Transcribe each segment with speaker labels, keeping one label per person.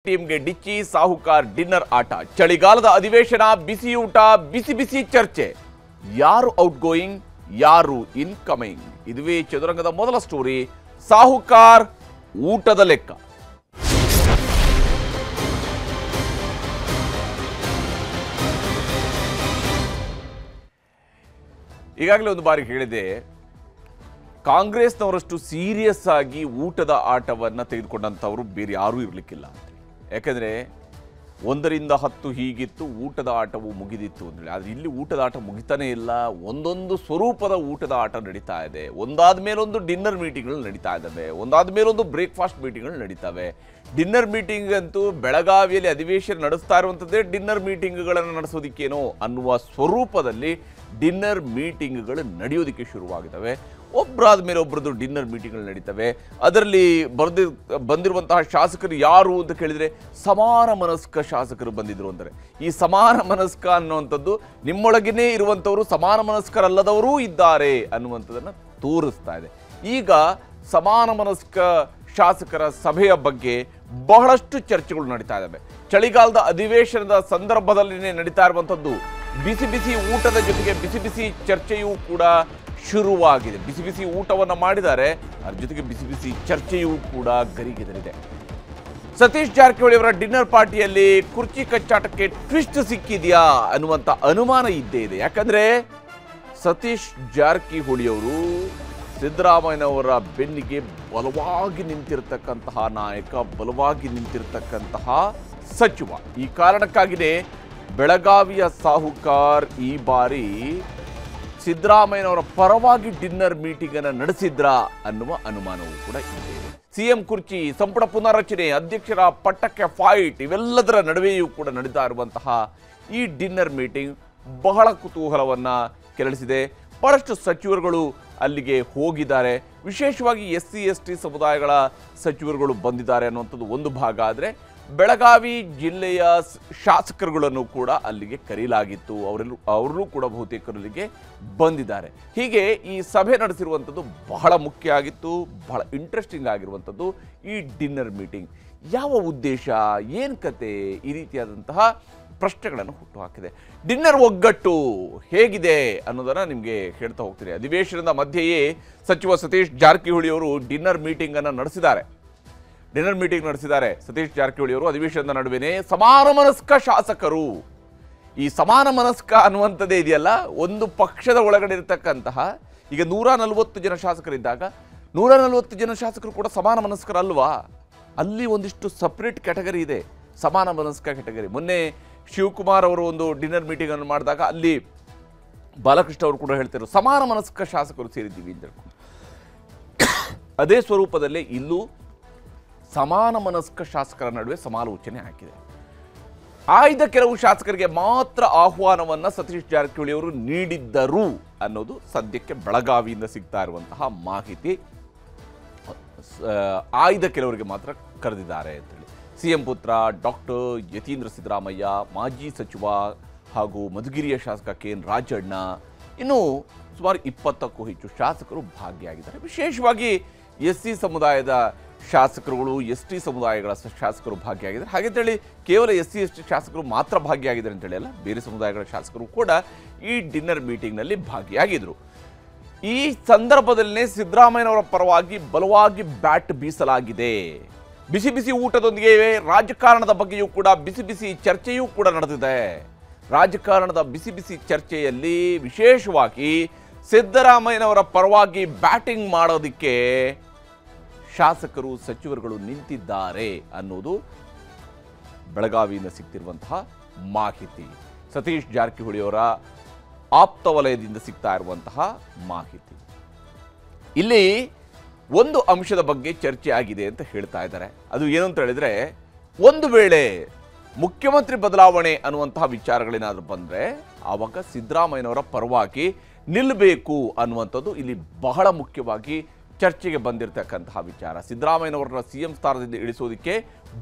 Speaker 1: ಟೀಮ್ಗೆ ಡಿಚ್ಚಿ ಸಾಹುಕಾರ್ ಡಿನ್ನರ್ ಆಟ ಚಳಿಗಾಲದ ಅಧಿವೇಶನ ಬಿಸಿಯೂಟ ಬಿಸಿ ಬಿಸಿ ಚರ್ಚೆ ಯಾರು ಔಟ್ ಗೋಯಿಂಗ್ ಯಾರು ಇನ್ಕಮಿಂಗ್ ಇದುವೇ ಚದುರಂಗದ ಮೊದಲ ಸ್ಟೋರಿ ಸಾಹುಕಾರ್ ಊಟದ ಲೆಕ್ಕ ಈಗಾಗಲೇ ಒಂದು ಬಾರಿ ಹೇಳಿದೆ ಕಾಂಗ್ರೆಸ್ನವರಷ್ಟು ಸೀರಿಯಸ್ ಆಗಿ ಊಟದ ಆಟವನ್ನು ತೆಗೆದುಕೊಂಡಂಥವರು ಬೇರೆ ಯಾರೂ ಇರಲಿಕ್ಕಿಲ್ಲ ಅಂತ ಯಾಕಂದರೆ 1 ರಿಂದ 10 ಹೀಗಿತ್ತು ಊಟದ ಆಟವು ಮುಗಿದಿತ್ತು ಅಂತೇಳಿ ಆದರೆ ಇಲ್ಲಿ ಊಟದ ಆಟ ಮುಗಿತಾನೇ ಇಲ್ಲ ಒಂದೊಂದು ಸ್ವರೂಪದ ಊಟದ ಆಟ ನಡೀತಾ ಇದೆ ಒಂದಾದ ಮೇಲೊಂದು ಡಿನ್ನರ್ ಮೀಟಿಂಗ್ಗಳು ನಡೀತಾ ಇದ್ದಾವೆ ಒಂದಾದ ಮೇಲೊಂದು ಬ್ರೇಕ್ಫಾಸ್ಟ್ ಮೀಟಿಂಗ್ಗಳು ನಡೀತವೆ ಡಿನ್ನರ್ ಮೀಟಿಂಗ್ ಅಂತೂ ಬೆಳಗಾವಿಯಲ್ಲಿ ಅಧಿವೇಶನ ನಡೆಸ್ತಾ ಇರುವಂಥದ್ದೇ ಡಿನ್ನರ್ ಮೀಟಿಂಗ್ಗಳನ್ನು ನಡೆಸೋದಕ್ಕೇನೋ ಅನ್ನುವ ಸ್ವರೂಪದಲ್ಲಿ ಡಿನ್ನರ್ ಮೀಟಿಂಗ್ಗಳು ನಡೆಯೋದಕ್ಕೆ ಶುರುವಾಗಿದ್ದಾವೆ ಒಬ್ಬರಾದ ಮೇಲೆ ಒಬ್ಬರದ್ದು ಡಿನ್ನರ್ ಮೀಟಿಂಗ್ಗಳು ನಡೀತವೆ ಅದರಲ್ಲಿ ಬಂದಿರುವಂತಹ ಶಾಸಕರು ಯಾರು ಅಂತ ಕೇಳಿದರೆ ಸಮಾನ ಮನಸ್ಕ ಶಾಸಕರು ಬಂದಿದ್ರು ಅಂತಾರೆ ಈ ಸಮಾನ ಮನಸ್ಕ ಅನ್ನುವಂಥದ್ದು ನಿಮ್ಮೊಳಗೇ ಇರುವಂಥವರು ಸಮಾನ ಮನಸ್ಕರಲ್ಲದವರೂ ಇದ್ದಾರೆ ಅನ್ನುವಂಥದ್ದನ್ನು ತೋರಿಸ್ತಾ ಇದೆ ಈಗ ಸಮಾನ ಮನಸ್ಕ ಶಾಸಕರ ಸಭೆಯ ಬಗ್ಗೆ ಬಹಳಷ್ಟು ಚರ್ಚೆಗಳು ನಡೀತಾ ಇದ್ದಾವೆ ಚಳಿಗಾಲದ ಅಧಿವೇಶನದ ಸಂದರ್ಭದಲ್ಲಿ ನಡೀತಾ ಇರುವಂಥದ್ದು ಬಿಸಿ ಬಿಸಿ ಊಟದ ಜೊತೆಗೆ ಬಿಸಿ ಬಿಸಿ ಚರ್ಚೆಯೂ ಕೂಡ ಶುರುವಾಗಿದೆ ಬಿಸಿ ಬಿಸಿ ಊಟವನ್ನು ಮಾಡಿದ್ದಾರೆ ಅದ್ರ ಜೊತೆಗೆ ಬಿಸಿ ಬಿಸಿ ಚರ್ಚೆಯೂ ಕೂಡ ಗರಿಗೆದರಿದೆ ಸತೀಶ್ ಜಾರಕಿಹೊಳಿ ಅವರ ಡಿನ್ನರ್ ಪಾರ್ಟಿಯಲ್ಲಿ ಕುರ್ಚಿ ಕಚ್ಚಾಟಕ್ಕೆ ಟ್ವಿಸ್ಟ್ ಸಿಕ್ಕಿದೆಯಾ ಅನ್ನುವಂಥ ಅನುಮಾನ ಇದ್ದೇ ಇದೆ ಯಾಕಂದ್ರೆ ಸತೀಶ್ ಜಾರಕಿಹೊಳಿ ಅವರು ಸಿದ್ದರಾಮಯ್ಯನವರ ಬೆನ್ನಿಗೆ ಬಲವಾಗಿ ನಿಂತಿರತಕ್ಕಂತಹ ನಾಯಕ ಬಲವಾಗಿ ನಿಂತಿರತಕ್ಕಂತಹ ಸಚಿವ ಈ ಕಾರಣಕ್ಕಾಗಿಯೇ ಬೆಳಗಾವಿಯ ಸಾಹುಕಾರ್ ಈ ಬಾರಿ ಸಿದ್ದರಾಮಯ್ಯನವರ ಪರವಾಗಿ ಡಿನ್ನರ್ ಮೀಟಿಂಗ್ ಅನ್ನು ನಡೆಸಿದ್ರಾ ಅನ್ನುವ ಅನುಮಾನವೂ ಕೂಡ ಇದೆ ಸಿಎಂ ಕುರ್ಚಿ ಸಂಪುಟ ಪುನರ್ರಚನೆ ಅಧ್ಯಕ್ಷರ ಪಟ್ಟಕ್ಕೆ ಫೈಟ್ ಇವೆಲ್ಲದರ ನಡುವೆಯೂ ಕೂಡ ನಡೀತಾ ಇರುವಂತಹ ಈ ಡಿನ್ನರ್ ಮೀಟಿಂಗ್ ಬಹಳ ಕುತೂಹಲವನ್ನು ಕೆರಳಿಸಿದೆ ಬಹಳಷ್ಟು ಸಚಿವರುಗಳು ಅಲ್ಲಿಗೆ ಹೋಗಿದ್ದಾರೆ ವಿಶೇಷವಾಗಿ SC/ST ಸಮುದಾಯಗಳ ಸಚಿವರುಗಳು ಬಂದಿದ್ದಾರೆ ಅನ್ನುವಂಥದ್ದು ಒಂದು ಭಾಗ ಆದರೆ ಬೆಳಗಾವಿ ಜಿಲ್ಲೆಯ ಶಾಸಕರುಗಳನ್ನು ಕೂಡ ಅಲ್ಲಿಗೆ ಕರೆಯಲಾಗಿತ್ತು ಅವರೆಲ್ಲರೂ ಕೂಡ ಬಹುತೇಕರಲ್ಲಿಗೆ ಬಂದಿದ್ದಾರೆ ಹೀಗೆ ಈ ಸಭೆ ನಡೆಸಿರುವಂಥದ್ದು ಬಹಳ ಮುಖ್ಯ ಆಗಿತ್ತು ಬಹಳ ಇಂಟ್ರೆಸ್ಟಿಂಗ್ ಆಗಿರುವಂಥದ್ದು ಈ ಡಿನ್ನರ್ ಮೀಟಿಂಗ್ ಯಾವ ಉದ್ದೇಶ ಏನು ಕತೆ ಈ ರೀತಿಯಾದಂತಹ ಪ್ರಶ್ನೆಗಳನ್ನು ಹುಟ್ಟುಹಾಕಿದೆ ಡಿನ್ನರ್ ಒಗ್ಗಟ್ಟು ಹೇಗಿದೆ ಅನ್ನೋದನ್ನು ನಿಮಗೆ ಹೇಳ್ತಾ ಹೋಗ್ತೀನಿ ಅಧಿವೇಶನದ ಮಧ್ಯೆಯೇ ಸಚಿವ ಸತೀಶ್ ಜಾರಕಿಹೊಳಿ ಅವರು ಡಿನ್ನರ್ ಮೀಟಿಂಗನ್ನು ನಡೆಸಿದ್ದಾರೆ ಸತೀಶ್ ಜಾರಕಿಹೊಳಿ ಅವರು ಅಧಿವೇಶನದ ನಡುವೆನೇ ಸಮಾನ ಮನಸ್ಕ ಶಾಸಕರು ಈ ಸಮಾನ ಮನಸ್ಕ ಅನ್ನುವಂಥದ್ದೇ ಇದೆಯಲ್ಲ ಒಂದು ಪಕ್ಷದ ಒಳಗಡೆ ಇರತಕ್ಕಂತಹ ಈಗ 140 ಜನ ಶಾಸಕರಿದ್ದಾಗ 140 ಜನ ಶಾಸಕರು ಕೂಡ ಸಮಾನ ಮನಸ್ಕರಲ್ವಾ ಅಲ್ಲಿ ಒಂದಿಷ್ಟು ಸಪ್ರೇಟ್ ಕ್ಯಾಟಗರಿ ಇದೆ ಸಮಾನ ಮನಸ್ಕ ಕ್ಯಾಟಗರಿ ಮೊನ್ನೆ ಶಿವಕುಮಾರ್ ಅವರು ಒಂದು ಡಿನ್ನರ್ ಮೀಟಿಂಗ್ ಅನ್ನು ಮಾಡಿದಾಗ ಅಲ್ಲಿ ಬಾಲಕೃಷ್ಣ ಅವರು ಕೂಡ ಹೇಳ್ತಿದ್ರು ಸಮಾನ ಮನಸ್ಕ ಶಾಸಕರು ಸೇರಿದ್ದೀವಿ ಅಂತ ಹೇಳ್ಕೊಂಡು ಅದೇ ಸ್ವರೂಪದಲ್ಲೇ ಇಲ್ಲೂ ಸಮಾನ ಮನಸ್ಕ ಶಾಸಕರ ನಡುವೆ ಸಮಾಲೋಚನೆ ಹಾಕಿದೆ ಆಯ್ದ ಕೆಲವು ಶಾಸಕರಿಗೆ ಮಾತ್ರ ಆಹ್ವಾನವನ್ನು ಸತೀಶ್ ಜಾರಕಿಹೊಳಿ ಅವರು ನೀಡಿದ್ದರು ಅನ್ನೋದು ಸದ್ಯಕ್ಕೆ ಬೆಳಗಾವಿಯಿಂದ ಸಿಗ್ತಾ ಇರುವಂತಹ ಮಾಹಿತಿ ಆಯ್ದ ಕೆಲವರಿಗೆ ಮಾತ್ರ ಕರೆದಿದ್ದಾರೆ ಅಂತೇಳಿ ಸಿಎಂ ಪುತ್ರ ಡಾಕ್ಟರ್ ಯತೀಂದ್ರ ಸಿದ್ದರಾಮಯ್ಯ ಮಾಜಿ ಸಚಿವ ಹಾಗೂ ಮಧುಗಿರಿಯ ಶಾಸಕ KN ರಾಜಣ್ಣ ಇನ್ನು ಸುಮಾರು 20ಕ್ಕೂ ಹೆಚ್ಚು ಶಾಸಕರು ಭಾಗಿಯಾಗಿದ್ದಾರೆ ವಿಶೇಷವಾಗಿ SC ಸಮುದಾಯದ ಶಾಸಕರುಗಳು ST ಸಮುದಾಯಗಳ ಶಾಸಕರು ಭಾಗಿಯಾಗಿದ್ದಾರೆ ಹಾಗಂತೇಳಿ ಕೇವಲ SC/ST ಶಾಸಕರು ಮಾತ್ರ ಭಾಗಿಯಾಗಿದ್ದಾರೆ ಅಂತೇಳಿ ಅಲ್ಲ ಬೇರೆ ಸಮುದಾಯಗಳ ಶಾಸಕರು ಕೂಡ ಈ ಡಿನ್ನರ್ ಮೀಟಿಂಗ್ನಲ್ಲಿ ಭಾಗಿಯಾಗಿದ್ದರು ಈ ಸಂದರ್ಭದಲ್ಲೇ ಸಿದ್ದರಾಮಯ್ಯನವರ ಪರವಾಗಿ ಬಲವಾಗಿ ಬ್ಯಾಟ್ ಬೀಸಲಾಗಿದೆ ಬಿಸಿ ಬಿಸಿ ಊಟದೊಂದಿಗೆ ರಾಜಕಾರಣದ ಬಗ್ಗೆಯೂ ಕೂಡ ಬಿಸಿ ಬಿಸಿ ಚರ್ಚೆಯೂ ಕೂಡ ನಡೆದಿದೆ ರಾಜಕಾರಣದ ಬಿಸಿ ಬಿಸಿ ಚರ್ಚೆಯಲ್ಲಿ ವಿಶೇಷವಾಗಿ ಸಿದ್ದರಾಮಯ್ಯನವರ ಪರವಾಗಿ ಬ್ಯಾಟಿಂಗ್ ಮಾಡೋದಕ್ಕೆ ಶಾಸಕರು ಸಚಿವರುಗಳು ನಿಂತಿದ್ದಾರೆ ಅನ್ನೋದು ಬೆಳಗಾವಿಯಿಂದ ಸಿಗ್ತಿರುವಂತಹ ಮಾಹಿತಿ ಸತೀಶ್ ಜಾರಕಿಹೊಳಿ ಅವರ ಆಪ್ತ ವಲಯದಿಂದ ಸಿಗ್ತಾ ಇರುವಂತಹ ಮಾಹಿತಿ ಇಲ್ಲಿ ಒಂದು ಅಂಶದ ಬಗ್ಗೆ ಚರ್ಚೆ ಆಗಿದೆ ಅಂತ ಹೇಳ್ತಾ ಇದ್ದಾರೆ ಅದು ಏನು ಅಂತ ಹೇಳಿದ್ರೆ ಒಂದು ವೇಳೆ ಮುಖ್ಯಮಂತ್ರಿ ಬದಲಾವಣೆ ಅನ್ನುವಂತಹ ವಿಚಾರಗಳೇನಾದರೂ ಬಂದರೆ ಆವಾಗ ಸಿದ್ದರಾಮಯ್ಯನವರ ಪರವಾಗಿ ನಿಲ್ಲಬೇಕು ಅನ್ನುವಂಥದ್ದು ಇಲ್ಲಿ ಬಹಳ ಮುಖ್ಯವಾಗಿ ಚರ್ಚೆಗೆ ಬಂದಿರತಕ್ಕಂತಹ ವಿಚಾರ ಸಿದ್ದರಾಮಯ್ಯನವರನ್ನ CM ಸ್ಥಾನದಿಂದ ಇಳಿಸೋದಕ್ಕೆ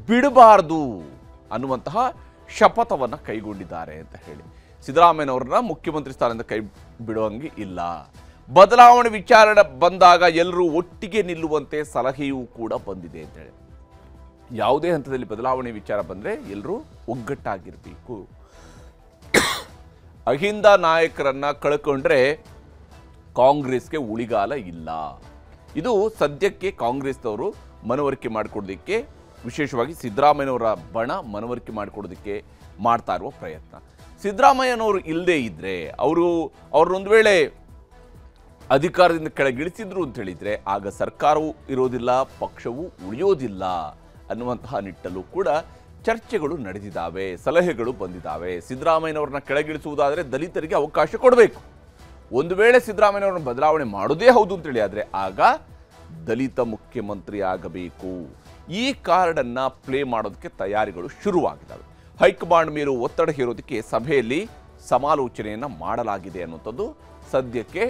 Speaker 1: ಬಿಡಬಾರ್ದು ಅನ್ನುವಂತಹ ಶಪಥವನ್ನು ಕೈಗೊಂಡಿದ್ದಾರೆ ಅಂತ ಹೇಳಿ ಸಿದ್ದರಾಮಯ್ಯನವರನ್ನ ಮುಖ್ಯಮಂತ್ರಿ ಸ್ಥಾನದಿಂದ ಕೈ ಬಿಡುವಂಗೆ ಇಲ್ಲ ಬದಲಾವಣೆ ವಿಚಾರ ಬಂದಾಗ ಎಲ್ಲರೂ ಒಟ್ಟಿಗೆ ನಿಲ್ಲುವಂತೆ ಸಲಹೆಯೂ ಕೂಡ ಬಂದಿದೆ ಅಂತ ಹೇಳಿ ಯಾವುದೇ ಹಂತದಲ್ಲಿ ಬದಲಾವಣೆ ವಿಚಾರ ಬಂದರೆ ಎಲ್ಲರೂ ಒಗ್ಗಟ್ಟಾಗಿರಬೇಕು. ಅಹಿಂದ ನಾಯಕರನ್ನ ಕಳ್ಕೊಂಡ್ರೆ ಕಾಂಗ್ರೆಸ್ಗೆ ಉಳಿಗಾಲ ಇಲ್ಲ. ಇದು ಸದ್ಯಕ್ಕೆ ಕಾಂಗ್ರೆಸ್ನವರು ಮನವರಿಕೆ ಮಾಡಿಕೊಡೋದಕ್ಕೆ, ವಿಶೇಷವಾಗಿ ಸಿದ್ದರಾಮಯ್ಯನವರ ಬಣ ಮನವರಿಕೆ ಮಾಡಿಕೊಡೋದಕ್ಕೆ ಮಾಡ್ತಾ ಇರುವ ಪ್ರಯತ್ನ. ಸಿದ್ದರಾಮಯ್ಯನವರು ಇಲ್ಲದೇ ಇದ್ದರೆ, ಅವ್ರನ್ನೊಂದು ವೇಳೆ ಅಧಿಕಾರದಿಂದ ಕೆಳಗಿಳಿಸಿದ್ರು ಅಂತ ಹೇಳಿದರೆ ಆಗ ಸರ್ಕಾರವೂ ಇರೋದಿಲ್ಲ, ಪಕ್ಷವೂ ಉಳಿಯೋದಿಲ್ಲ ಅನ್ನುವಂತಹ ನಿಟ್ಟಲ್ಲೂ ಕೂಡ ಚರ್ಚೆಗಳು ನಡೆದಿದ್ದಾವೆ, ಸಲಹೆಗಳು ಬಂದಿದ್ದಾವೆ. ಸಿದ್ದರಾಮಯ್ಯನವ್ರನ್ನ ಕೆಳಗಿಳಿಸುವುದಾದರೆ ದಲಿತರಿಗೆ ಅವಕಾಶ ಕೊಡಬೇಕು. ಒಂದು ವೇಳೆ ಸಿದ್ದರಾಮಯ್ಯನವ್ರನ್ನ ಬದಲಾವಣೆ ಮಾಡೋದೇ ಹೌದು ಅಂತೇಳಿ ಆದರೆ ಆಗ ದಲಿತ ಮುಖ್ಯಮಂತ್ರಿ ಆಗಬೇಕು. ಈ ಕಾರ್ಡನ್ನು ಪ್ಲೇ ಮಾಡೋದಕ್ಕೆ ತಯಾರಿಗಳು ಶುರುವಾಗಿದ್ದಾವೆ. ಹೈಕಮಾಂಡ್ ಮೇಲೂ ಒತ್ತಡ ಹೇರೋದಕ್ಕೆ ಸಭೆಯಲ್ಲಿ ಸಮಾಲೋಚನೆಯನ್ನು ಮಾಡಲಾಗಿದೆ ಅನ್ನುವಂಥದ್ದು ಸದ್ಯಕ್ಕೆ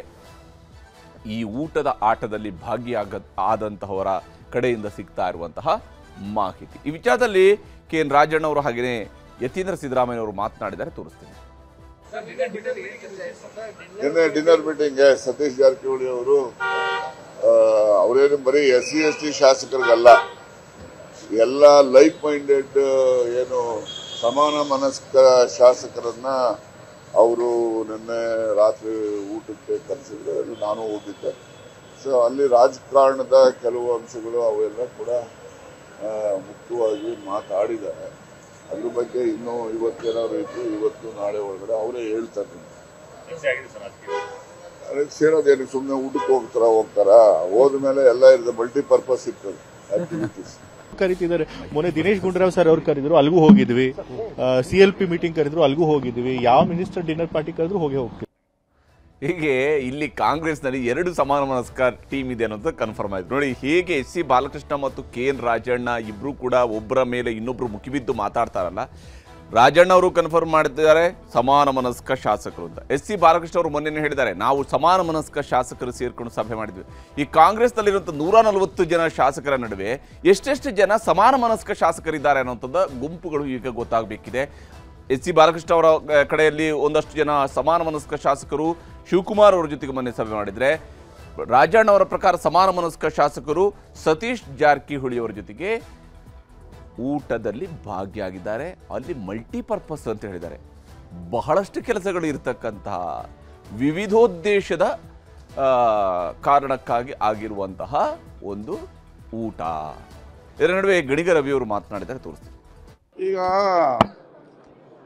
Speaker 1: ಈ ಊಟದ ಆಟದಲ್ಲಿ ಭಾಗಿಯಾದಂತಹವರ ಕಡೆಯಿಂದ ಸಿಗ್ತಾ ಇರುವಂತಹ ಮಾಹಿತಿ. ಈ ವಿಚಾರದಲ್ಲಿ KN ರಾಜಣ್ಣವರು ಹಾಗೆಯೇ ಯತೀಂದ್ರ ಸಿದ್ದರಾಮಯ್ಯನವರು ಮಾತನಾಡಿದ್ದಾರೆ, ತೋರಿಸ್ತೀನಿ.
Speaker 2: ನಿನ್ನೆ ಡಿನ್ನರ್ ಮೀಟಿಂಗ್ ಸತೀಶ್ ಜಾರಕಿಹೊಳಿ ಅವರು ಅವರೇನು ಬರೀ SC ST ಶಾಸಕರಿಗಲ್ಲ, ಎಲ್ಲ ಲೈಕ್ ಮೈಂಡೆಡ್ ಏನು ಸಮಾನ ಮನಸ್ಕ ಶಾಸಕರನ್ನ ಅವರು ನಿನ್ನೆ ರಾತ್ರಿ ಊಟಕ್ಕೆ ಕರೆಸಿದ್ರು. ನಾನು ಹೋಗಿದ್ದೆ. ಸೊ ಅಲ್ಲಿ ರಾಜಕಾರಣದ ಕೆಲವು ಅಂಶಗಳು ಅವೆಲ್ಲ ಕೂಡ ಮುಖ್ಯವಾಗಿ ಮಾತಾಡಿದ್ದಾರೆ. ಅದ್ರ ಬಗ್ಗೆ ಇನ್ನೂ ಇವತ್ತೇನಾದ್ರು ಇದ್ದು ಇವತ್ತು ನಾಳೆ ಒಳಗಡೆ ಅವರೇ ಹೇಳ್ತಾರೆ. ಅದಕ್ಕೆ ಸೇರೋದೇನು ಸುಮ್ಮನೆ ಊಟಕ್ಕೆ ಹೋಗ್ತಾರ ಹೋದ್ಮೇಲೆ ಎಲ್ಲ ಇರ್ತದೆ, ಮಲ್ಟಿಪರ್ಪಸ್ ಇರ್ತದೆ ಆಕ್ಟಿವಿಟೀಸ್.
Speaker 3: ಕರೀತಿದ್ದಾರೆ. ಮೊನ್ನೆ ದಿನೇಶ್ ಗುಂಡೂರಾವ್ ಸರ್ ಅವ್ರು ಕರೆದ್ರು, ಅಲ್ಲಿಗೂ ಹೋಗಿದ್ವಿ. CLP ಮೀಟಿಂಗ್ ಕರೆದ್ರು, ಅಲ್ಲಿಗೂ ಹೋಗಿದ್ವಿ. ಯಾವ ಮಿನಿಸ್ಟರ್ ಡಿನ್ನರ್ ಪಾರ್ಟಿ ಕರೆದ್ರು ಹೋಗ್ತೀವಿ.
Speaker 1: ಹೀಗೆ ಇಲ್ಲಿ ಕಾಂಗ್ರೆಸ್ನಲ್ಲಿ 2 ಸಮಾನ ಮನಸ್ಕ ಟೀಮ್ ಇದೆ ಅನ್ನೋದು ಕನ್ಫರ್ಮ್ ಆಯ್ತು. ನೋಡಿ ಹೇಗೆ SC ಬಾಲಕೃಷ್ಣ ಮತ್ತು KN ರಾಜಣ್ಣ ಇಬ್ರು ಕೂಡ ಒಬ್ಬರ ಮೇಲೆ ಇನ್ನೊಬ್ರು ಮುಗಿಬಿದ್ದು ಮಾತಾಡ್ತಾರಲ್ಲ. ರಾಜಣ್ಣ ಅವರು ಕನ್ಫರ್ಮ್ ಮಾಡಿದ್ದಾರೆ ಸಮಾನ ಮನಸ್ಕ ಶಾಸಕರು ಅಂತ. SC ಬಾಲಕೃಷ್ಣ ಅವರು ಮೊನ್ನೆ ಹೇಳಿದ್ದಾರೆ ನಾವು ಸಮಾನ ಮನಸ್ಕ ಶಾಸಕರು ಸೇರ್ಕೊಂಡು ಸಭೆ ಮಾಡಿದ್ವಿ. ಈ ಕಾಂಗ್ರೆಸ್ನಲ್ಲಿರುವಂಥ 140 ಜನ ಶಾಸಕರ ನಡುವೆ ಎಷ್ಟೆಷ್ಟು ಜನ ಸಮಾನ ಮನಸ್ಕ ಶಾಸಕರಿದ್ದಾರೆ ಅನ್ನೋಂಥದ್ದು ಗುಂಪುಗಳು ಈಗ ಗೊತ್ತಾಗಬೇಕಿದೆ. SC ಬಾಲಕೃಷ್ಣ ಅವರ ಕಡೆಯಲ್ಲಿ ಒಂದಷ್ಟು ಜನ ಸಮಾನ ಮನಸ್ಕ ಶಾಸಕರು ಶಿವಕುಮಾರ್ ಅವರ ಜೊತೆಗೆ ಮೊನ್ನೆ ಸಭೆ ಮಾಡಿದರೆ, ರಾಜಣ್ಣ ಅವರ ಪ್ರಕಾರ ಸಮಾನ ಮನಸ್ಕ ಶಾಸಕರು ಸತೀಶ್ ಜಾರಕಿಹೊಳಿ ಅವರ ಜೊತೆಗೆ ಊಟದಲ್ಲಿ ಭಾಗಿಯಾಗಿದ್ದಾರೆ. ಅಲ್ಲಿ ಮಲ್ಟಿಪರ್ಪಸ್ ಅಂತ ಹೇಳಿದ್ದಾರೆ. ಬಹಳಷ್ಟು ಕೆಲಸಗಳು ಇರತಕ್ಕಂತಹ ವಿವಿಧೋದ್ದೇಶದ ಕಾರಣಕ್ಕಾಗಿ ಆಗಿರುವಂತಹ ಒಂದು ಊಟ. ಇದರ ನಡುವೆ ಗಣಿಗ ರವಿ ಅವರು ಮಾತನಾಡಿದ್ದಾರೆ, ತೋರಿಸ್ತೀನಿ.
Speaker 4: ಈಗ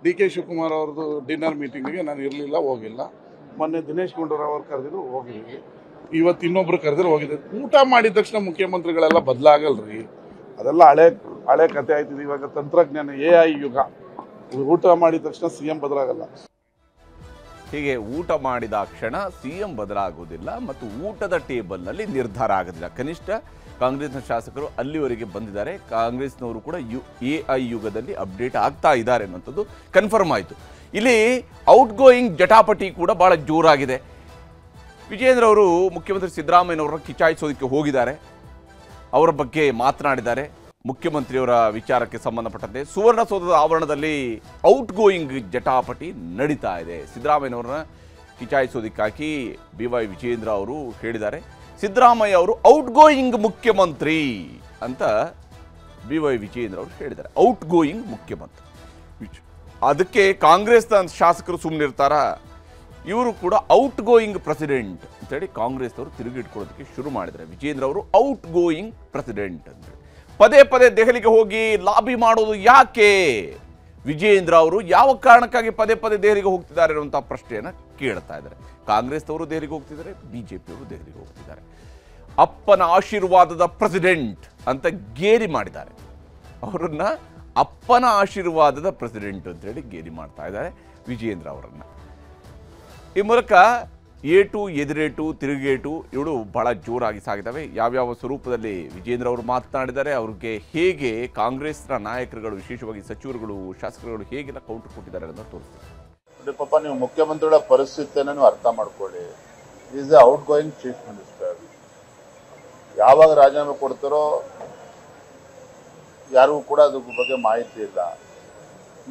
Speaker 4: DK ಶಿವಕುಮಾರ್ ಅವ್ರದ್ದು ಡಿನ್ನರ್ ಮೀಟಿಂಗಿಗೆ ನಾನು ಇರಲಿಲ್ಲ, ಹೋಗಿಲ್ಲ. ಮೊನ್ನೆ ದಿನೇಶ್ ಗುಂಡೂರಾವ್ ಅವ್ರು ಕರೆದಿದ್ರು, ಹೋಗಿದ್ವಿ. ಇವತ್ತು ಇನ್ನೊಬ್ರು ಕರೆದಿದ್ರು, ಹೋಗಿದ್ದೆ. ಊಟ ಮಾಡಿದ ತಕ್ಷಣ ಮುಖ್ಯಮಂತ್ರಿಗಳೆಲ್ಲ ಬದಲಾಗಲ್ರಿ. ಅದೆಲ್ಲ ಹಳೆ ಕತೆ ಆಯ್ತಿದೆ. ಇವಾಗ ತಂತ್ರಜ್ಞಾನ AI ಯುಗ. ಊಟ ಮಾಡಿದ ತಕ್ಷಣ CM ಬದಲಾಗಲ್ಲ.
Speaker 1: ಹೀಗೆ ಊಟ ಮಾಡಿದ ಕ್ಷಣ CM ಬದಲಾಗುವುದಿಲ್ಲ ಮತ್ತು ಊಟದ ಟೇಬಲ್ನಲ್ಲಿ ನಿರ್ಧಾರ ಆಗೋದಿಲ್ಲ. ಕನಿಷ್ಠ ಕಾಂಗ್ರೆಸ್ನ ಶಾಸಕರು ಅಲ್ಲಿವರೆಗೆ ಬಂದಿದ್ದಾರೆ. ಕಾಂಗ್ರೆಸ್ನವರು ಕೂಡ AI ಯುಗದಲ್ಲಿ ಅಪ್ಡೇಟ್ ಆಗ್ತಾ ಇದ್ದಾರೆ ಅನ್ನೋಂಥದ್ದು ಕನ್ಫರ್ಮ್ ಆಯಿತು. ಇಲ್ಲಿ ಔಟ್ ಗೋಯಿಂಗ್ ಜಟಾಪಟಿ ಕೂಡ ಬಹಳ ಜೋರಾಗಿದೆ. ವಿಜಯೇಂದ್ರ ಅವರು ಮುಖ್ಯಮಂತ್ರಿ ಸಿದ್ದರಾಮಯ್ಯನವರನ್ನ ಕಿಚಾಯಿಸೋದಕ್ಕೆ ಹೋಗಿದ್ದಾರೆ, ಅವರ ಬಗ್ಗೆ ಮಾತನಾಡಿದ್ದಾರೆ. ಮುಖ್ಯಮಂತ್ರಿಯವರ ವಿಚಾರಕ್ಕೆ ಸಂಬಂಧಪಟ್ಟಂತೆ ಸುವರ್ಣಸೌಧದ ಆವರಣದಲ್ಲಿ ಔಟ್ ಗೋಯಿಂಗ್ ಜಟಾಪಟಿ ನಡೀತಾ ಇದೆ. ಸಿದ್ದರಾಮಯ್ಯನವರನ್ನ ಕಿಚಾಯಿಸೋದಕ್ಕಾಗಿ BY ವಿಜಯೇಂದ್ರ ಅವರು ಹೇಳಿದ್ದಾರೆ. ಸಿದ್ದರಾಮಯ್ಯ ಅವರು ಔಟ್ ಗೋಯಿಂಗ್ ಮುಖ್ಯಮಂತ್ರಿ ಅಂತ BY ವಿಜಯೇಂದ್ರ ಅವರು ಹೇಳಿದ್ದಾರೆ. ಔಟ್ ಗೋಯಿಂಗ್ ಮುಖ್ಯಮಂತ್ರಿ. ಅದಕ್ಕೆ ಕಾಂಗ್ರೆಸ್ನ ಶಾಸಕರು ಸುಮ್ಮನಿರ್ತಾರ, ಇವರು ಕೂಡ ಔಟ್ ಗೋಯಿಂಗ್ ಪ್ರೆಸಿಡೆಂಟ್ ಅಂತೇಳಿ ಕಾಂಗ್ರೆಸ್ನವರು ತಿರುಗಿಟ್ಕೊಳ್ಳೋದಕ್ಕೆ ಶುರು ಮಾಡಿದ್ದಾರೆ. ವಿಜಯೇಂದ್ರ ಅವರು ಔಟ್ ಗೋಯಿಂಗ್ ಪ್ರೆಸಿಡೆಂಟ್ ಅಂತೇಳಿ ಪದೇ ಪದೇ ದೆಹಲಿಗೆ ಹೋಗಿ ಲಾಬಿ ಮಾಡೋದು ಯಾಕೆ? ವಿಜಯೇಂದ್ರ ಅವರು ಯಾವ ಕಾರಣಕ್ಕಾಗಿ ಪದೇ ಪದೇ ದೆಹಲಿಗೆ ಹೋಗ್ತಿದ್ದಾರೆ ಅನ್ನುವಂಥ ಪ್ರಶ್ನೆಯನ್ನು ಕೇಳ್ತಾ ಇದ್ದಾರೆ. ಕಾಂಗ್ರೆಸ್ನವರು ದೆಹಲಿಗೆ ಹೋಗ್ತಿದ್ದಾರೆ, BJಪಿಯವರು ದೆಹಲಿಗೆ ಹೋಗ್ತಿದ್ದಾರೆ. ಅಪ್ಪನ ಆಶೀರ್ವಾದದ ಪ್ರೆಸಿಡೆಂಟ್ ಅಂತ ಗೇಲಿ ಮಾಡಿದ್ದಾರೆ. ಅವರನ್ನ ಅಪ್ಪನ ಆಶೀರ್ವಾದದ ಪ್ರೆಸಿಡೆಂಟ್ ಅಂತೇಳಿ ಗೇಲಿ ಮಾಡ್ತಾ ಇದ್ದಾರೆ ವಿಜಯೇಂದ್ರ ಅವರನ್ನು. ಈ ಮೂಲಕ ಏಟು ಎದುರೇಟು ತಿರುಗೇಟು ಇವಳು ಬಹಳ ಜೋರಾಗಿ ಸಾಗಿದ್ದಾವೆ. ಯಾವ್ಯಾವ ಸ್ವರೂಪದಲ್ಲಿ ವಿಜಯೇಂದ್ರ ಅವರು ಮಾತನಾಡಿದ್ದಾರೆ, ಅವ್ರಿಗೆ ಹೇಗೆ ಕಾಂಗ್ರೆಸ್ನ ನಾಯಕರುಗಳು, ವಿಶೇಷವಾಗಿ ಸಚಿವರುಗಳು, ಶಾಸಕರುಗಳು ಹೇಗೆಲ್ಲ ಕೌಂಟರ್ ಕೊಟ್ಟಿದ್ದಾರೆ ಅಂತ ತೋರಿಸ್ತಾರೆ.
Speaker 2: ಪಾಪ ನೀವು ಮುಖ್ಯಮಂತ್ರಿಗಳ ಪರಿಸ್ಥಿತಿಯನ್ನು ನೀವು ಅರ್ಥ ಮಾಡ್ಕೊಳ್ಳಿ. Is A out going chief minister. ಯಾವಾಗ ರಾಜೀನಾಮೆ ಕೊಡ್ತಾರೋ ಯಾರಿಗೂ ಕೂಡ ಅದ್ರ ಬಗ್ಗೆ ಮಾಹಿತಿ ಇಲ್ಲ.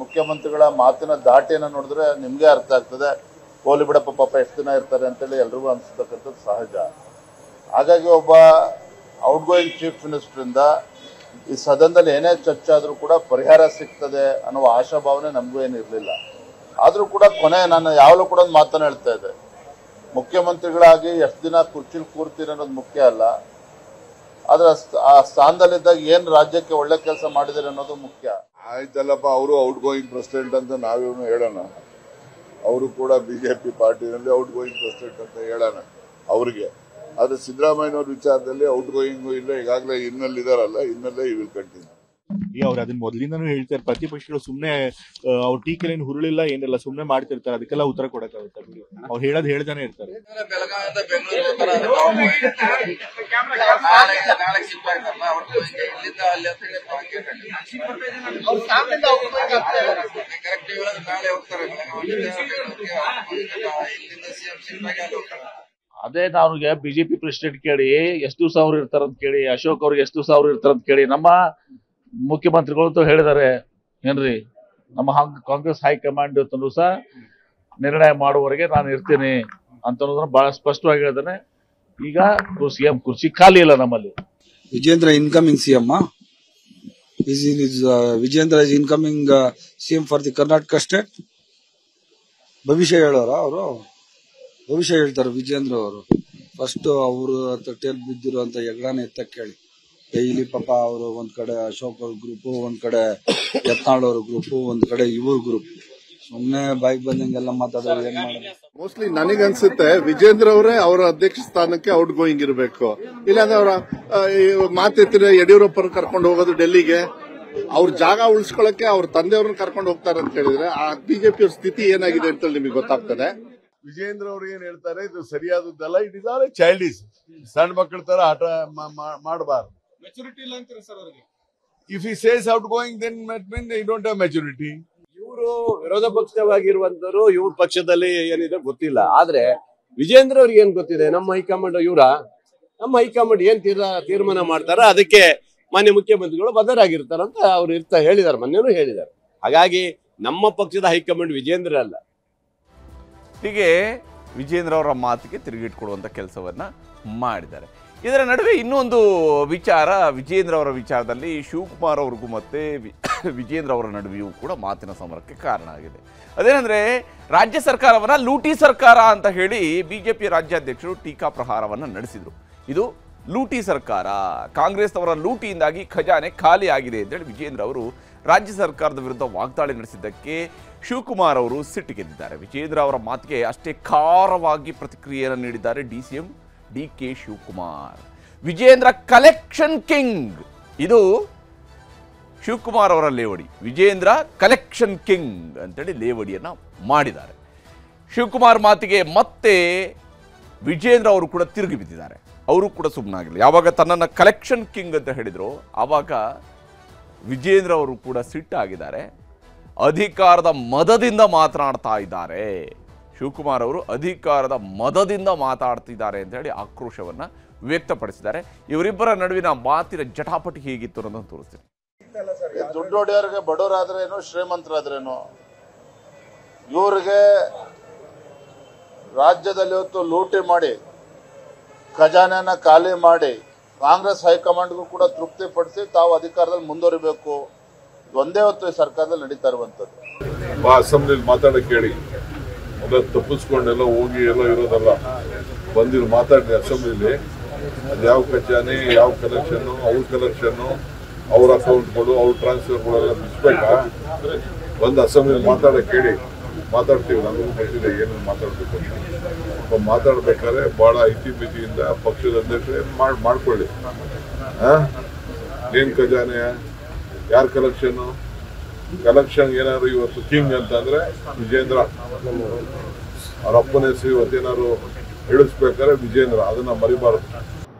Speaker 2: ಮುಖ್ಯಮಂತ್ರಿಗಳ ಮಾತಿನ ದಾಟಿಯನ್ನು ನೋಡಿದ್ರೆ ನಿಮಗೆ ಅರ್ಥ ಆಗ್ತದೆ, ಹೋಲಿ ಬಿಡಪ್ಪ ಪಾಪ ಎಷ್ಟು ದಿನ ಇರ್ತಾರೆ ಅಂತೇಳಿ ಎಲ್ರಿಗೂ ಅನಿಸ್ತಕ್ಕಂಥದ್ದು ಸಹಜ. ಹಾಗಾಗಿ ಒಬ್ಬ ಔಟ್ ಗೋಯಿಂಗ್ ಚೀಫ್ ಮಿನಿಸ್ಟರಿಂದ
Speaker 5: ಈ ಸದನದಲ್ಲಿ ಏನೇ ಚರ್ಚೆ ಆದ್ರೂ ಕೂಡ ಪರಿಹಾರ ಸಿಗ್ತದೆ ಅನ್ನುವ ಆಶಾಭಾವನೆ ನಮಗೂ ಏನಿರಲಿಲ್ಲ. ಆದ್ರೂ ಕೂಡ ಕೊನೆ ನಾನು ಯಾವಾಗಲೂ ಕೂಡ ಒಂದು ಮಾತನ್ನ ಹೇಳ್ತಾ ಇದ್ದೆ, ಮುಖ್ಯಮಂತ್ರಿಗಳಾಗಿ ಎಷ್ಟು ದಿನ ಕುರ್ಚಿಲ್ ಕೂರ್ತೀರಿ ಅನ್ನೋದು ಮುಖ್ಯ ಅಲ್ಲ, ಆದ್ರೆ ಆ ಸ್ಥಾನದಲ್ಲಿದ್ದಾಗ ಏನ್ ರಾಜ್ಯಕ್ಕೆ ಒಳ್ಳೆ ಕೆಲಸ ಮಾಡಿದಿರಿ ಅನ್ನೋದು ಮುಖ್ಯ.
Speaker 2: ಆಯ್ತಲ್ಲಪ್ಪ, ಅವರು ಔಟ್ ಗೋಯಿಂಗ್ ಪ್ರೆಸಿಡೆಂಟ್ ಅಂತ ನಾವೇನು ಹೇಳೋಣ, ಅವರು ಕೂಡ ಬಿಜೆಪಿ ಪಾರ್ಟಿನಲ್ಲಿ ಔಟ್ ಗೋಯಿಂಗ್ ಪ್ರೆಸಿಡೆಂಟ್ ಅಂತ ಹೇಳೋಣ ಅವ್ರಿಗೆ. ಆದ್ರೆ ಸಿದ್ದರಾಮಯ್ಯನವ್ರ ವಿಚಾರದಲ್ಲಿ ಔಟ್ ಗೋಯಿಂಗು ಇಲ್ಲ, ಈಗಾಗಲೇ ಇನ್ನಲ್ಲಿದಾರಲ್ಲ, ಇನ್ನಲ್ಲೇ ಈ ವಿಲ್ ಕಂಟಿನ್ಯೂ.
Speaker 3: ಅವ್ರು ಅದನ್ನ ಮೊದಲಿಂದಾನು ಹೇಳ್ತಾರೆ, ಪ್ರತಿಪಕ್ಷಗಳು ಸುಮ್ನೆ ಅವ್ರ ಟೀಕೆಲೇನು ಹುರುಳಿಲ್ಲ ಏನಿಲ್ಲ, ಸುಮ್ನೆ ಮಾಡ್ತಿರ್ತಾರೆ, ಅದಕ್ಕೆಲ್ಲ ಉತ್ತರ ಕೊಡಕ್ಕಾಗುತ್ತೆ. ಅವ್ರು ಹೇಳೋದು ಹೇಳ್ತಾನೆ ಇರ್ತಾರೆ.
Speaker 6: ಅದೇ ಅವ್ರಿಗೆ ಬಿಜೆಪಿ ಪ್ರೆಸಿಡೆಂಟ್ ಕೇಳಿ ಎಷ್ಟು ದಿವಸ ಅವ್ರು ಇರ್ತಾರಂತ ಕೇಳಿ, ಅಶೋಕ್ ಅವ್ರಿಗೆ ಎಷ್ಟು ದಿವಸ ಅವ್ರು ಇರ್ತಾರಂತ ಕೇಳಿ, ನಮ್ಮ ಮುಖ್ಯಮಂತ್ರಿಗಳು ಹೇಳಿದ್ದಾರೆ ಏನ್ರಿ, ನಮ್ಮ ಕಾಂಗ್ರೆಸ್ ಹೈಕಮಾಂಡ್ ಸಹ ನಿರ್ಣಯ ಮಾಡುವವರೆಗೆ ನಾನು ಇರ್ತೀನಿ ಅಂತ ಬಹಳ ಸ್ಪಷ್ಟವಾಗಿ ಹೇಳಿದಾನೆ. ಈಗ ಸಿಎಂ ಕುರ್ಚಿ ಖಾಲಿ ಇಲ್ಲ ನಮ್ಮಲ್ಲಿ.
Speaker 7: Vijayendra incoming CM Vijayendra is incoming CM for the Karnataka state. ಭವಿಷ್ಯ ಹೇಳೋರ ಅವರು, ಭವಿಷ್ಯ ಹೇಳ್ತಾರೆ ವಿಜೇಂದ್ರ ಅವರು. ಫಸ್ಟ್ ಅವರು ತಟ್ಟೆಯಲ್ಲಿ ಬಿದ್ದಿರುವಂತ ಹೆಗ್ಡಾನ ಎತ್ತ ಕೇಳಿ. ಡೈಲಿ ಪಾಪ ಅವರು ಒಂದ್ ಕಡೆ ಅಶೋಕ್ ಅವ್ರ ಗ್ರೂಪ್, ಒಂದ್ ಕಡೆ ಯತ್ನಾಳ್ ಅವ್ರ ಗ್ರೂಪ್, ಒಂದ್ ಕಡೆ ಇವ್ರ ಗ್ರೂಪ್. ಸುಮ್ನೆ ಬಾಯಿಗೆ ಬಂದಂಗೆಲ್ಲ ಮಾತಾಡೋದು ಏನ್ ಮಾಡೋದು.
Speaker 8: ಮೋಸ್ಟ್ಲಿ ನನಗನ್ಸುತ್ತೆ ವಿಜೇಂದ್ರ ಅವರೇ ಅವರ ಅಧ್ಯಕ್ಷ ಸ್ಥಾನಕ್ಕೆ ಔಟ್ ಗೋಯಿಂಗ್ ಇರಬೇಕು. ಇಲ್ಲಾಂದ್ರೆ ಅವರ ಮಾತೆತ್ತಿರ ಯಡಿಯೂರಪ್ಪನ ಕರ್ಕೊಂಡು ಹೋಗೋದು ಡೆಲ್ಲಿಗೆ, ಅವ್ರ ಜಾಗ ಉಳಿಸ್ಕೊಳ್ಳಕ್ಕೆ ಅವ್ರ ತಂದೆಯವ್ರನ್ನ ಕರ್ಕೊಂಡು ಹೋಗ್ತಾರೆ ಅಂತ ಹೇಳಿದ್ರೆ ಆ ಬಿಜೆಪಿ ಅವ್ರ ಸ್ಥಿತಿ ಏನಾಗಿದೆ ಅಂತ ನಿಮಗೆ ಗೊತ್ತಾಗ್ತದೆ.
Speaker 2: ವಿಜೇಂದ್ರ ಅವ್ರು ಏನ್ ಹೇಳ್ತಾರೆ, ಇದು ಸರಿಯಾದದ್ದಲ್ಲ, ಇಟ್ ಇಸ್ ಆಲ್ ಚೈಲ್ಡಿಶ್. ಸಣ್ಣ ಮಕ್ಕಳ ತರ ಆಟ ಮಾಡಬಾರ್ದು.
Speaker 9: ಮೆಚುರಿಟಿ ಇಲ್ಲ ಅಂತಾರೆ ಸರ್ ಅವರಿಗೆ.
Speaker 2: If he says outgoing then you don't have maturity.
Speaker 10: ಇವರು ವಿರೋಧ ಪಕ್ಷವಾಗಿರುವಂತರು ಇವ್ರ ಪಕ್ಷದಲ್ಲಿ ಏನಿದೆ ಗೊತ್ತಿಲ್ಲ. ಆದ್ರೆ ವಿಜೇಂದ್ರ ಅವ್ರಿಗೆ ಏನ್ ಗೊತ್ತಿದೆ, ನಮ್ಮ ಹೈಕಮಾಂಡ್ ನಮ್ಮ ಹೈಕಮಾಂಡ್ ಏನ್ ತೀರ್ಮಾನ ಮಾಡ್ತಾರ ಅದಕ್ಕೆ ಮಾನ್ಯ ಮುಖ್ಯಮಂತ್ರಿಗಳು ಬದ್ಧರಾಗಿರ್ತಾರಂತ ಅವ್ರು ಹೇಳಿದಾರೆ, ಮೊನ್ನೆನೂ ಹೇಳಿದ್ದಾರೆ. ಹಾಗಾಗಿ ನಮ್ಮ ಪಕ್ಷದ ಹೈಕಮಾಂಡ್ ವಿಜೇಂದ್ರ ಅಲ್ಲ.
Speaker 1: ಹೀಗೆ ವಿಜೇಂದ್ರ ಅವರ ಮಾತಿಗೆ ತಿರುಗಿಟ್ಕೊಡುವಂಥ ಕೆಲಸವನ್ನ ಮಾಡಿದ್ದಾರೆ. ಇದರ ನಡುವೆ ಇನ್ನೊಂದು ವಿಚಾರ, ವಿಜೇಂದ್ರ ಅವರ ವಿಚಾರದಲ್ಲಿ ಶಿವಕುಮಾರ್ ಅವ್ರಿಗೂ ಮತ್ತೆ ವಿಜೇಂದ್ರ ಅವರ ನಡುವೆಯೂ ಕೂಡ ಮಾತಿನ ಸಮರಕ್ಕೆ ಕಾರಣ ಆಗಿದೆ. ಅದೇನೆಂದರೆ, ರಾಜ್ಯ ಸರ್ಕಾರವನ್ನು ಲೂಟಿ ಸರ್ಕಾರ ಅಂತ ಹೇಳಿ ಬಿಜೆಪಿ ರಾಜ್ಯಾಧ್ಯಕ್ಷರು ಟೀಕಾ ಪ್ರಹಾರವನ್ನು ನಡೆಸಿದರು. ಇದು ಲೂಟಿ ಸರ್ಕಾರ, ಕಾಂಗ್ರೆಸ್ನವರ ಲೂಟಿಯಿಂದಾಗಿ ಖಜಾನೆ ಖಾಲಿ ಆಗಿದೆ ಅಂತೇಳಿ ವಿಜೇಂದ್ರ ಅವರು ರಾಜ್ಯ ಸರ್ಕಾರದ ವಿರುದ್ಧ ವಾಗ್ದಾಳಿ ನಡೆಸಿದ್ದಕ್ಕೆ ಶಿವಕುಮಾರ್ ಅವರು ಸಿಟ್ಟಿಗೆದ್ದಿದ್ದಾರೆ. ವಿಜೇಂದ್ರ ಅವರ ಮಾತಿಗೆ ಅಷ್ಟೇ ಖಾರವಾಗಿ ಪ್ರತಿಕ್ರಿಯೆಯನ್ನು ನೀಡಿದ್ದಾರೆ DCM DK. Shivakumar. Vijayendra collection king, ಇದು ಶಿವಕುಮಾರ್ ಅವರ ಲೇವಡಿ. ವಿಜೇಂದ್ರ ಕಲೆಕ್ಷನ್ ಕಿಂಗ್ ಅಂತೇಳಿ ಲೇವಡಿಯನ್ನು ಮಾಡಿದ್ದಾರೆ. ಶಿವಕುಮಾರ್ ಮಾತಿಗೆ ಮತ್ತೆ ವಿಜೇಂದ್ರ ಅವರು ಕೂಡ ತಿರುಗಿ ಬಿದ್ದಿದ್ದಾರೆ. ಅವರು ಕೂಡ ಸುಮ್ಮನಾಗಿಲ್ಲ. ಯಾವಾಗ ತನ್ನನ್ನು ಕಲೆಕ್ಷನ್ ಕಿಂಗ್ ಅಂತ ಹೇಳಿದ್ರು ಆವಾಗ ವಿಜೇಂದ್ರ ಅವರು ಕೂಡ ಸಿಟ್ಟಾಗಿದ್ದಾರೆ. ಅಧಿಕಾರದ ಮದದಿಂದ ಮಾತನಾಡ್ತಾ ಇದ್ದಾರೆ. ಶಿವಕುಮಾರ್ ಅವರು ಅಧಿಕಾರದ ಮದದಿಂದ ಮಾತಾಡ್ತಿದ್ದಾರೆ ಅಂತ ಹೇಳಿ ಆಕ್ರೋಶವನ್ನು ವ್ಯಕ್ತಪಡಿಸಿದ್ದಾರೆ. ಇವರಿಬ್ಬರ ನಡುವಿನ ಮಾತಿನ ಜಟಾಪಟಿ ಹೇಗಿತ್ತು ಅನ್ನೋದನ್ನು ತೋರಿಸ್ತೀನಿ.
Speaker 5: ದುಡ್ಡು ಹೊಡೆಯೋರಿಗೆ ಬಡವರಾದ್ರೇನು ಶ್ರೀಮಂತರಾದ್ರೇನು, ಇವ್ರಿಗೆ ರಾಜ್ಯದಲ್ಲಿ ಇವತ್ತು ಲೂಟಿ ಮಾಡಿ ಖಜಾನೆನ ಖಾಲಿ ಮಾಡಿ ಕಾಂಗ್ರೆಸ್ ಹೈಕಮಾಂಡ್ಗೂ ಕೂಡ ತೃಪ್ತಿಪಡಿಸಿ ತಾವು ಅಧಿಕಾರದಲ್ಲಿ ಮುಂದುವರಿಬೇಕು. ಒಂದೇ ಹೊತ್ತು ಈ ಸರ್ಕಾರದಲ್ಲಿ ನಡೀತಾ ಇರುವಂತದ್ದು.
Speaker 2: ಅಸೆಂಬ್ಲಿಲಿ ಮಾತಾಡಕ್ ಹೇಳಿ, ಮೊದಲು ತಪ್ಪಿಸ್ಕೊಂಡೆಲ್ಲ ಹೋಗಿ ಎಲ್ಲ ಇರೋದಲ್ಲ, ಬಂದಿರು ಮಾತಾಡಿ ಅಸೆಂಬ್ಲಿಲಿ. ಅದು ಯಾವ ಖಜಾನೆ, ಯಾವ ಕಲೆಕ್ಷನ್ನು, ಅವ್ರ ಕಲೆಕ್ಷನ್ನು, ಅವ್ರ ಅಕೌಂಟ್ಗಳು, ಅವ್ರ ಟ್ರಾನ್ಸ್ಫರ್ಗಳೆಲ್ಲ ಬಿಡಿಸ್ಬೇಕಾ? ಒಂದು ಅಸೆಂಬ್ಲಿಲಿ ಮಾತಾಡಕ್ ಹೇಳಿ, ಮಾತಾಡ್ತೀವಿ. ನನಗೂ ಗೊತ್ತಿದೆ ಏನೇನು ಮಾತಾಡ್ಬೇಕು ಅಂತ. ಮಾತಾಡ್ಬೇಕಾದ್ರೆ ಬಹಳ ಇತಿಮಿತಿಯಿಂದ ಪಕ್ಷದ ಅಧ್ಯಕ್ಷರೇ ಮಾಡ್ಕೊಳ್ಳಿ. ಏನ್ ಖಜಾನೆ, ಯಾರ ಕಲೆಕ್ಷನ್ ಏನಾದ್ರು ಇವತ್ತು ಕಿಂಗ್ ಅಂತ ಅಂದ್ರೆ ವಿಜೇಂದ್ರ. ಅವ್ರ ಅಪ್ಪನ ಹೆಸರು ಇವತ್ತೇನಾದ್ರು ಹೇಳಿಸ್ಬೇಕಾದ್ರೆ ವಿಜೇಂದ್ರ, ಅದನ್ನ ಮರಿಬಾರದು.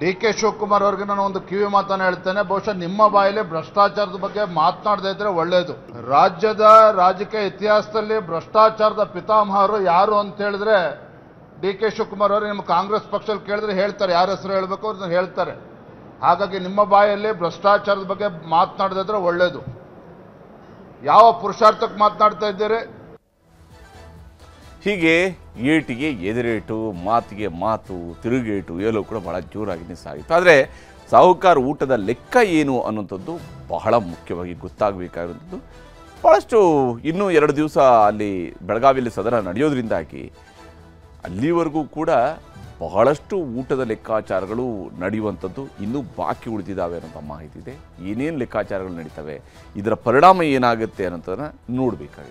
Speaker 5: ಡಿ.ಕೆ. ಶಿವಕುಮಾರ್ ಅವ್ರಿಗೆ ನಾನು ಒಂದು ಕಿವಿ ಮಾತನ್ನ ಹೇಳ್ತೇನೆ. ಬಹುಶಃ ನಿಮ್ಮ ಬಾಯಲ್ಲಿ ಭ್ರಷ್ಟಾಚಾರದ ಬಗ್ಗೆ ಮಾತನಾಡದೇ ಇದ್ರೆ ಒಳ್ಳೇದು. ರಾಜ್ಯದ ರಾಜಕೀಯ ಇತಿಹಾಸದಲ್ಲಿ ಭ್ರಷ್ಟಾಚಾರದ ಪಿತಾಮಹರು ಯಾರು ಅಂತ ಹೇಳಿದ್ರೆ ಡಿ.ಕೆ. ಶಿವಕುಮಾರ್ ಅವರು. ನಿಮ್ಮ ಕಾಂಗ್ರೆಸ್ ಪಕ್ಷದಲ್ಲಿ ಕೇಳಿದ್ರೆ ಹೇಳ್ತಾರೆ, ಯಾರ ಹೆಸರು ಹೇಳ್ಬೇಕು ಅವ್ರನ್ನ ಹೇಳ್ತಾರೆ. ಹಾಗಾಗಿ ನಿಮ್ಮ ಬಾಯಲ್ಲಿ ಭ್ರಷ್ಟಾಚಾರದ ಬಗ್ಗೆ ಮಾತನಾಡದೇ ಇದ್ರೆ ಒಳ್ಳೇದು. ಯಾವ ಪುರುಷಾರ್ಥಕ್ಕೆ ಮಾತನಾಡ್ತಾ ಇದ್ದೀರಿ?
Speaker 1: ಹೀಗೆ ಏಟಿಗೆ ಎದುರೇಟು, ಮಾತಿಗೆ ಮಾತು, ತಿರುಗೇಟು ಎಲ್ಲವೂ ಕೂಡ ಬಹಳ ಜೋರಾಗಿ ಸಾಗಿತ್ತು. ಆದರೆ ಸಾಹುಕಾರ ಊಟದ ಲೆಕ್ಕ ಏನು ಅನ್ನುವಂಥದ್ದು ಬಹಳ ಮುಖ್ಯವಾಗಿ ಗೊತ್ತಾಗಬೇಕಾಗಿರುವಂಥದ್ದು. ಭಾಳಷ್ಟು ಇನ್ನೂ 2 ದಿವಸ ಅಲ್ಲಿ ಬೆಳಗಾವಿಯಲ್ಲಿ ಸದನ ನಡೆಯೋದ್ರಿಂದಾಗಿ ಅಲ್ಲಿವರೆಗೂ ಕೂಡ ಬಹಳಷ್ಟು ಊಟದ ಲೆಕ್ಕಾಚಾರಗಳು ನಡೆಯುವಂಥದ್ದು ಇನ್ನೂ ಬಾಕಿ ಉಳಿದಿದ್ದಾವೆ ಅನ್ನೋಂಥ ಮಾಹಿತಿ ಇದೆ. ಏನೇನು ಲೆಕ್ಕಾಚಾರಗಳು ನಡೀತವೆ, ಇದರ ಪರಿಣಾಮ ಏನಾಗುತ್ತೆ ಅನ್ನೋದನ್ನು ನೋಡಬೇಕಾಗಿದೆ.